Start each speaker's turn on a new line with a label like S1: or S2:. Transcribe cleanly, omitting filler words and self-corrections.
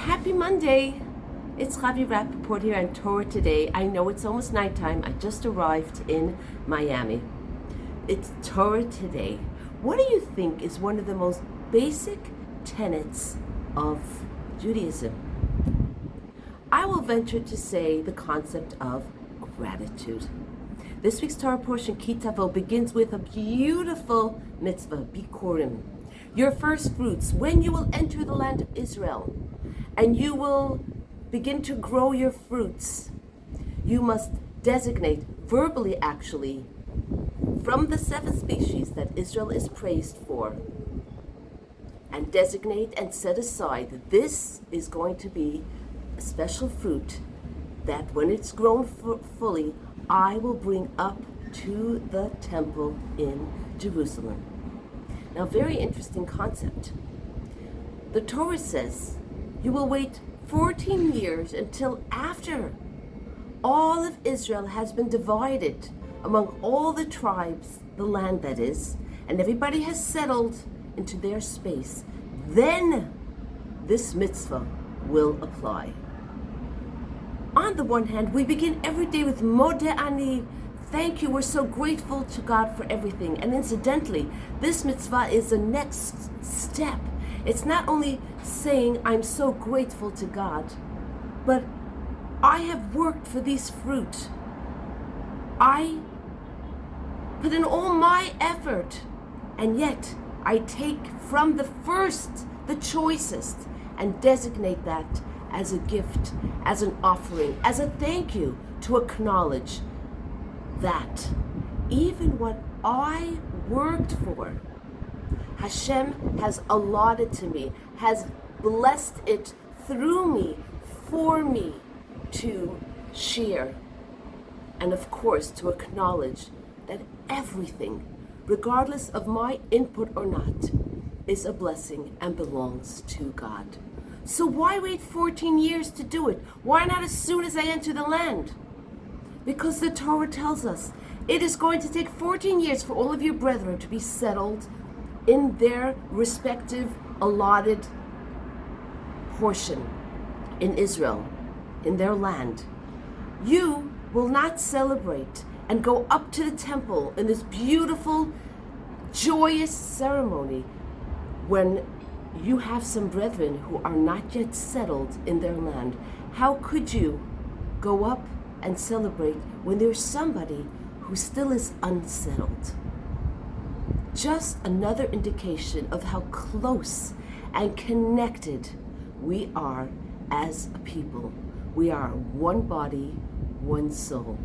S1: Happy Monday! It's Chavi Rappaport here on Torah Today. I know it's almost nighttime. I just arrived in Miami. It's Torah Today. What do you think is one of the most basic tenets of Judaism? I will venture to say the concept of gratitude. This week's Torah portion, Tavo, begins with a beautiful mitzvah, Bikkurim. Your first fruits, when you will enter the land of Israel, and you will begin to grow your fruits, you must designate, verbally actually, from the 7 species that Israel is praised for, and designate and set aside that this is going to be a special fruit that when it's grown fully, I will bring up to the temple in Jerusalem. Now, very interesting concept. The Torah says you will wait 14 years until after all of Israel has been divided among all the tribes, the land that is, and everybody has settled into their space. Then this mitzvah will apply. On the one hand, we begin every day with Modeh Ani. Thank you, we're so grateful to God for everything. And incidentally, this mitzvah is the next step. It's not only saying I'm so grateful to God, but I have worked for these fruit. I put in all my effort, and yet I take from the first, the choicest, and designate that as a gift, as an offering, as a thank you, to acknowledge that even what I worked for, Hashem has allotted to me, has blessed it through me, for me to share. And of course, to acknowledge that everything, regardless of my input or not, is a blessing and belongs to God. So why wait 14 years to do it? Why not as soon as I enter the land? Because the Torah tells us it is going to take 14 years for all of your brethren to be settled in their respective allotted portion in Israel, in their land. You will not celebrate and go up to the temple in this beautiful, joyous ceremony when you have some brethren who are not yet settled in their land. How could you go up and celebrate when there's somebody who still is unsettled? Just another indication of how close and connected we are as a people. We are one body, one soul.